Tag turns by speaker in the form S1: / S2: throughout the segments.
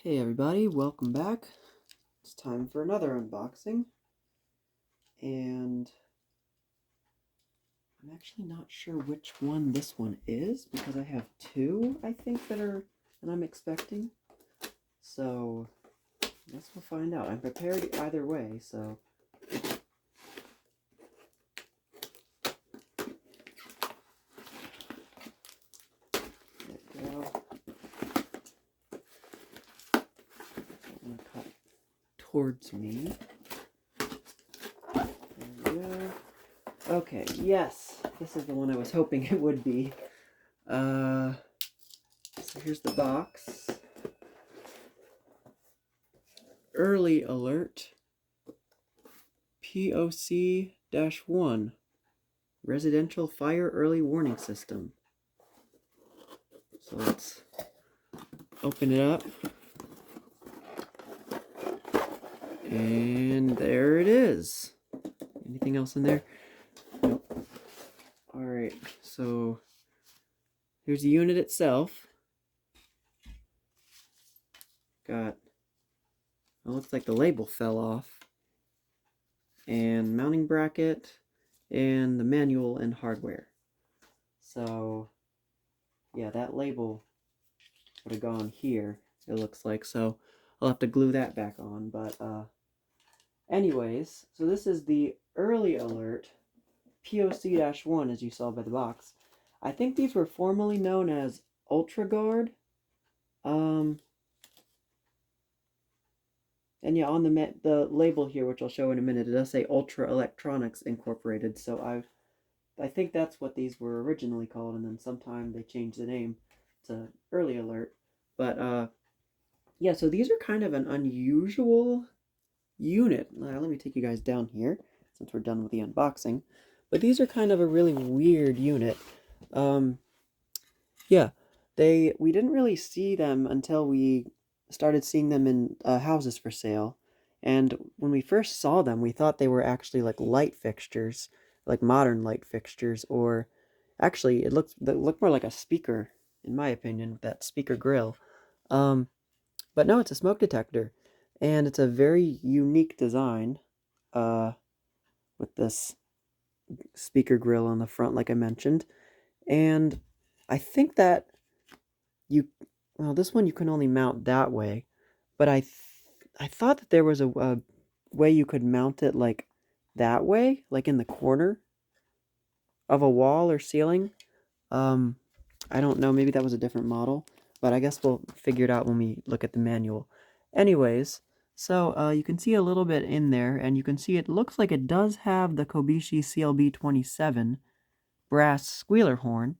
S1: Hey everybody, welcome back. It's time for another unboxing. And I'm actually not sure which one this one is because I have two, I think, that I'm expecting. So I guess we'll find out. I'm prepared either way, so there we go. I'm gonna cut towards me. There we go. Okay, yes, this is the one I was hoping it would be. So here's the box. Early alert. POC-1 Residential Fire Early Warning System. So let's open it up. And there it is. Anything else in there? Nope. Alright, so here's the unit itself. Got, it looks like the label fell off. And mounting bracket, and the manual and hardware. So, yeah, that label would have gone here, it looks like. So I'll have to glue that back on, but anyways, so this is the early alert POC-1, as you saw by the box. I think these were formerly known as UltraGard. And yeah, on the label here, which I'll show in a minute, it does say Ultra Electronics Incorporated. So I think that's what these were originally called, and then sometime they changed the name to Early Alert. But yeah, so these are kind of an unusual unit. Let me take you guys down here since we're done with the unboxing. But these are kind of a really weird unit. Yeah, we didn't really see them until we started seeing them in houses for sale. And when we first saw them, we thought they were actually like light fixtures, like modern light fixtures, or actually they looked more like a speaker, in my opinion, that speaker grill. But no, it's a smoke detector, and it's a very unique design, with this speaker grill on the front, like I mentioned. And I think that well, this one you can only mount that way, but I thought that there was a way you could mount it like that way, like in the corner of a wall or ceiling. I don't know, maybe that was a different model, but I guess we'll figure it out when we look at the manual. Anyways, so you can see a little bit in there, and you can see it looks like it does have the Kobishi CLB-27 brass squealer horn,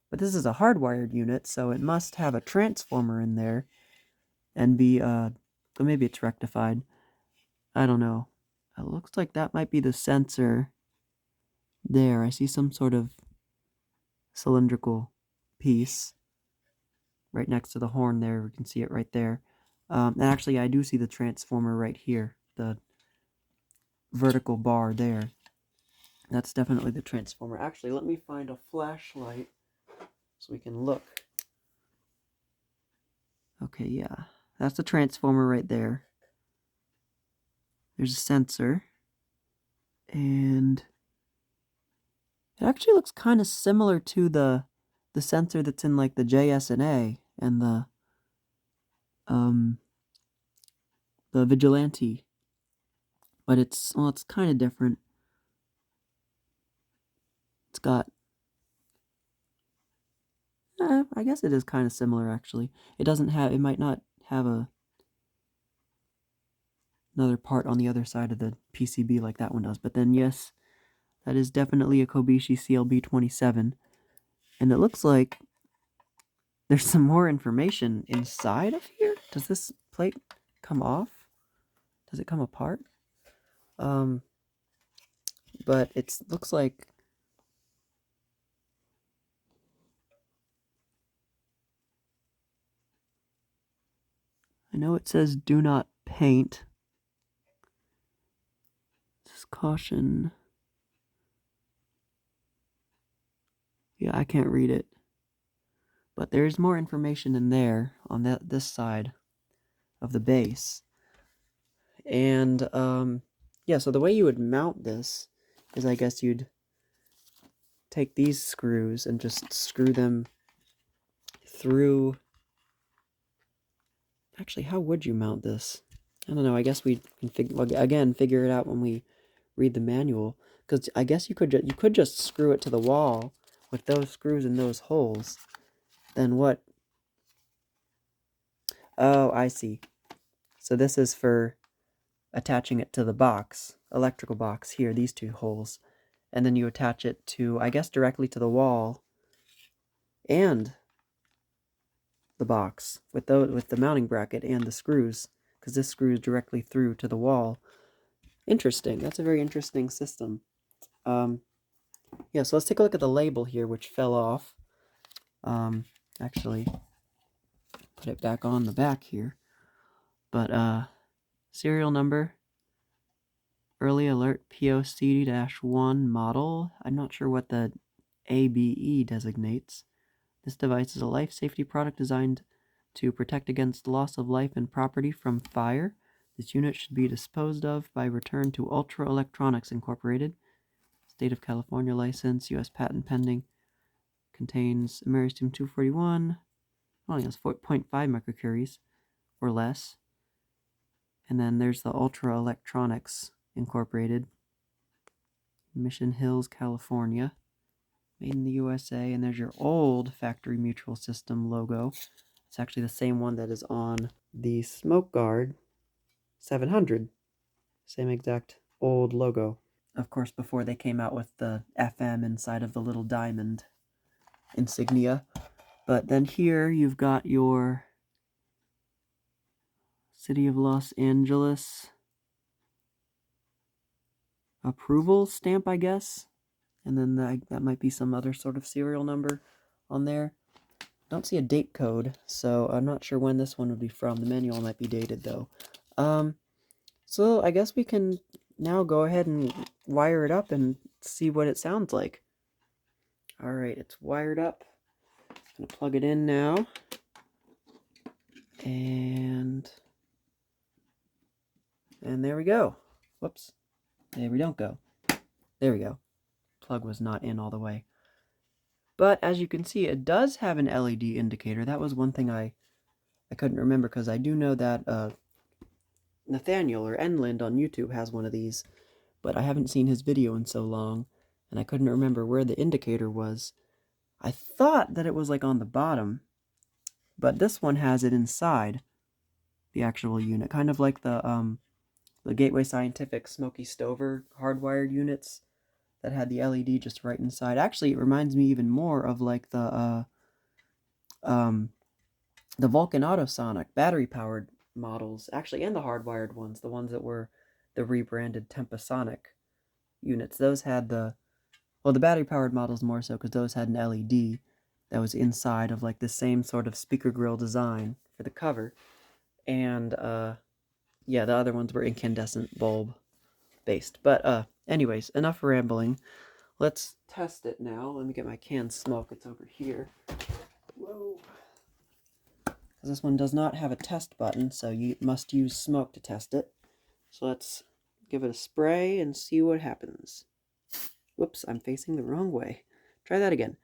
S1: but this is a hardwired unit, so it must have a transformer in there and be, or maybe it's rectified. I don't know. It looks like that might be the sensor there. I see some sort of cylindrical piece right next to the horn there. We can see it right there. And actually, I do see the transformer right here, the vertical bar there. That's definitely the transformer. Actually, let me find a flashlight so we can look. Okay, yeah. That's the transformer right there. There's a sensor. And it actually looks kind of similar to the sensor that's in like the JS&A and the Vigilante. But it's kind of different. It's got I guess it is kind of similar actually. It might not have another part on the other side of the PCB like that one does. But then yes, that is definitely a Kobishi CLB-27. And it looks like there's some more information inside of here. Does this plate come off? Does it come apart? But it looks like I know it says do not paint. This is caution. Yeah, I can't read it. But there's more information in there on this side. of the base. And yeah, so the way you would mount this is, I guess you'd take these screws and just screw them through. Actually, how would you mount this? I don't know. I guess we can figure it out when we read the manual. Because I guess you could just screw it to the wall with those screws in those holes. Then what? Oh, I see. So this is for attaching it to the box, electrical box here, these two holes. And then you attach it to, I guess, directly to the wall and the box with the mounting bracket and the screws, because this screws directly through to the wall. Interesting. That's a very interesting system. Yeah, so let's take a look at the label here, which fell off. Actually, put it back on the back here. But serial number, early alert POC-1 model. I'm not sure what the ABE designates. This device is a life safety product designed to protect against loss of life and property from fire. This unit should be disposed of by return to Ultra Electronics Incorporated. State of California license, U.S. patent pending. Contains americium 241. Only has 4.5 microcuries or less. And then there's the Ultra Electronics Incorporated. Mission Hills, California. Made in the USA. And there's your old Factory Mutual System logo. It's actually the same one that is on the SmokeGuard 700. Same exact old logo. Of course, before they came out with the FM inside of the little diamond insignia. But then here you've got your City of Los Angeles approval stamp, I guess. And then that might be some other sort of serial number on there. Don't see a date code, so I'm not sure when this one would be from. The manual might be dated, though. So I guess we can now go ahead and wire it up and see what it sounds like. Alright, it's wired up. I'm going to plug it in now. And there we go. Whoops. There we don't go. There we go. Plug was not in all the way. But as you can see, it does have an LED indicator. That was one thing I couldn't remember, because I do know that Nathaniel, or Enland on YouTube, has one of these, but I haven't seen his video in so long, and I couldn't remember where the indicator was. I thought that it was like on the bottom, but this one has it inside the actual unit, kind of like the Gateway Scientific Smoky Stover hardwired units that had the LED just right inside. Actually, it reminds me even more of like the Vulcan Autosonic battery-powered models, actually, and the hardwired ones, the ones that were the rebranded Tempasonic units. Those had the battery-powered models more so, because those had an LED that was inside of like the same sort of speaker grill design for the cover. And yeah, the other ones were incandescent bulb based. But anyways, enough rambling. Let's test it now. Let me get my canned smoke. It's over here. Whoa. Because this one does not have a test button, so you must use smoke to test it. So let's give it a spray and see what happens. Whoops, I'm facing the wrong way. Try that again.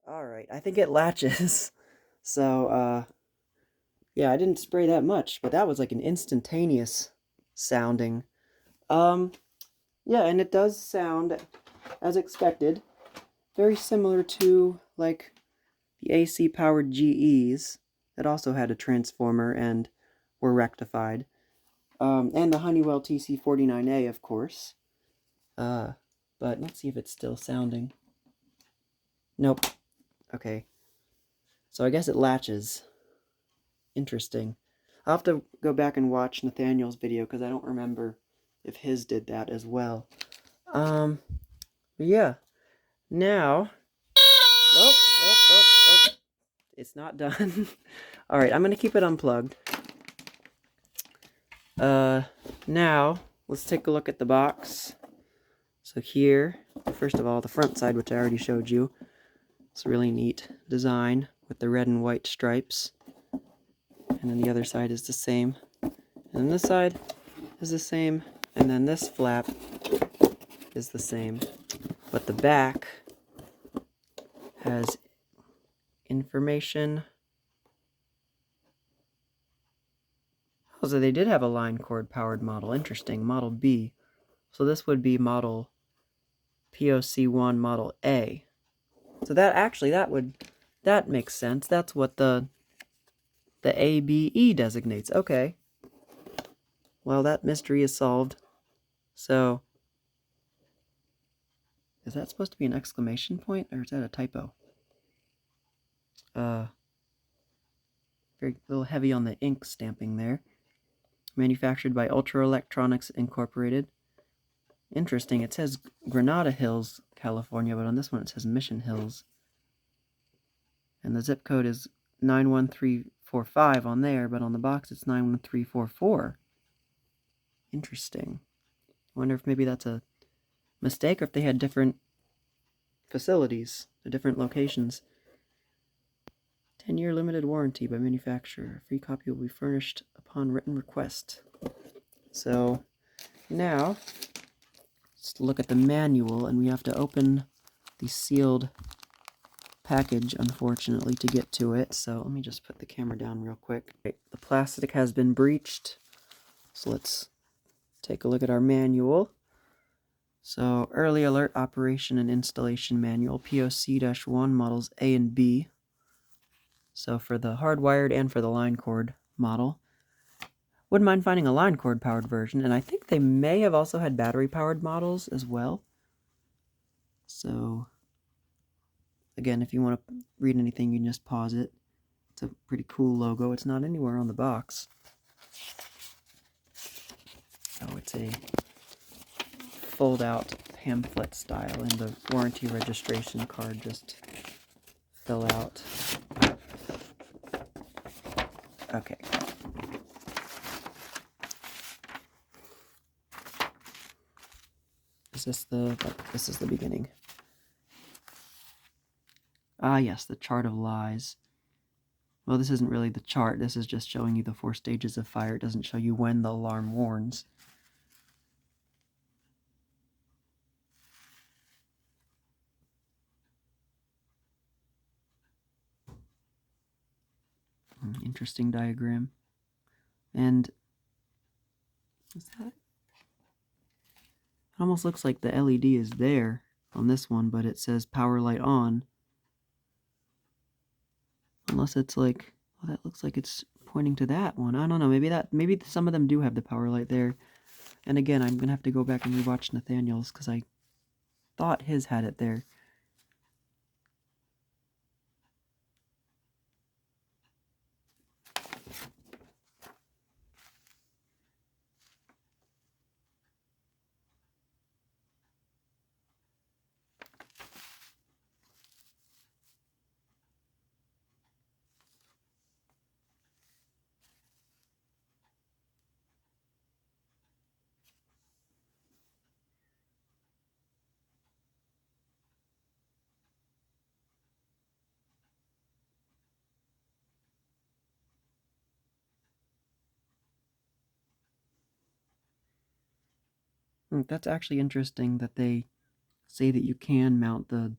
S1: Alright, I think it latches. So, yeah, I didn't spray that much, but that was like an instantaneous sounding. Yeah, and it does sound as expected. Very similar to, like, the AC-powered GEs that also had a transformer and were rectified. And the Honeywell TC-49A, of course. But let's see if it's still sounding. Nope. Okay. So I guess it latches. Interesting. I'll have to go back and watch Nathaniel's video, because I don't remember if his did that as well. But yeah. Now... Oh, it's not done. All right, I'm going to keep it unplugged. Now, let's take a look at the box. So here, first of all, the front side, which I already showed you. It's a really neat design with the red and white stripes. And then the other side is the same. And then this side is the same. And then this flap is the same. But the back has information. Oh, so they did have a line cord powered model. Interesting. Model B. So this would be model POC-1 model A. So that makes sense. That's what the ABE designates. Okay. Well, that mystery is solved. So, is that supposed to be an exclamation point, or is that a typo? Very little heavy on the ink stamping there. Manufactured by Ultra Electronics Incorporated. Interesting, it says Granada Hills, California, but on this one it says Mission Hills. And the zip code is 91345 on there, but on the box it's 91344. Interesting. I wonder if maybe that's a mistake, or if they had different facilities, or different locations. 10-year limited warranty by manufacturer. A free copy will be furnished upon written request. So, now, let's look at the manual, and we have to open the sealed package, unfortunately, to get to it. So, let me just put the camera down real quick. Okay, the plastic has been breached, so let's take a look at our manual. So, Early Alert Operation and Installation Manual, POC-1, models A and B. So for the hardwired and for the line cord model. Wouldn't mind finding a line cord powered version, and I think they may have also had battery powered models as well. So, again, if you want to read anything, you can just pause it. It's a pretty cool logo. It's not anywhere on the box. Oh, it's a fold-out pamphlet style, and the warranty registration card just fell out. Okay. This is the beginning. Ah, yes, the chart of lies. Well, this isn't really the chart. This is just showing you the 4 stages of fire. It doesn't show you when the alarm warns. Interesting diagram. And is that? It almost looks like the LED is there on this one, but it says power light on. Unless it's like, well, that looks like it's pointing to that one. I don't know. Maybe some of them do have the power light there. And again, I'm gonna have to go back and rewatch Nathaniel's because I thought his had it there. That's actually interesting that they say that you can mount the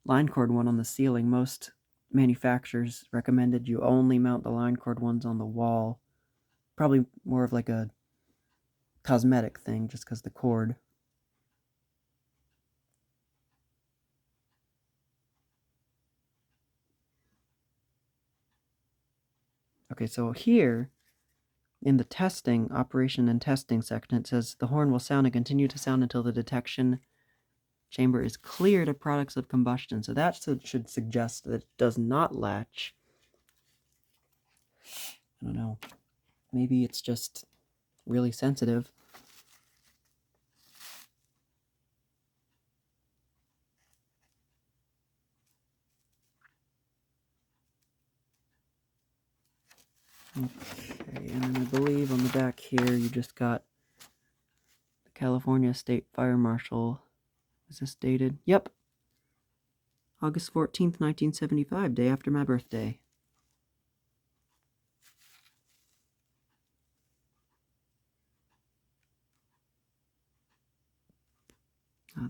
S1: line cord one on the ceiling. Most manufacturers recommended you only mount the line cord ones on the wall. Probably more of like a cosmetic thing, just because the cord. Okay, so here in the testing, operation and testing section, it says the horn will sound and continue to sound until the detection chamber is cleared of products of combustion. So that should suggest that it does not latch. I don't know. Maybe it's just really sensitive. Okay, and then I believe on the back here you just got the California State Fire Marshal. Is this dated? Yep. August 14th, 1975, day after my birthday.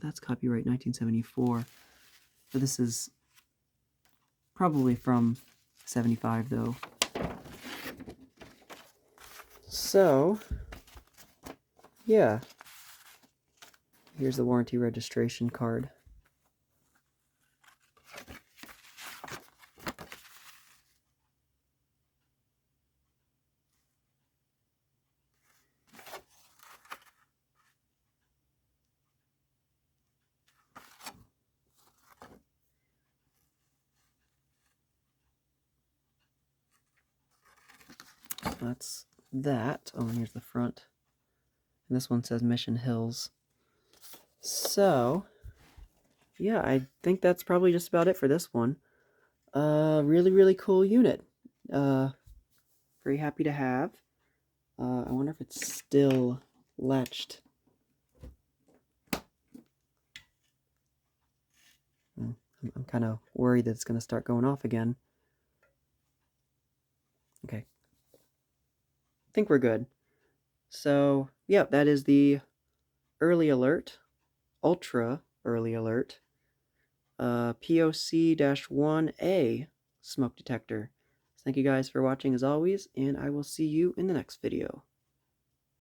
S1: That's copyright 1974. But this is probably from 75, though. So, yeah. Here's the warranty registration card. That's that. Oh, and here's the front. And this one says Mission Hills. So, yeah, I think that's probably just about it for this one. Really, really cool unit. Very happy to have. I wonder if it's still latched. I'm kind of worried that it's going to start going off again. Okay. I think we're good. So, yeah, that is the early alert, ultra early alert, POC-1A smoke detector. Thank you guys for watching as always, and I will see you in the next video.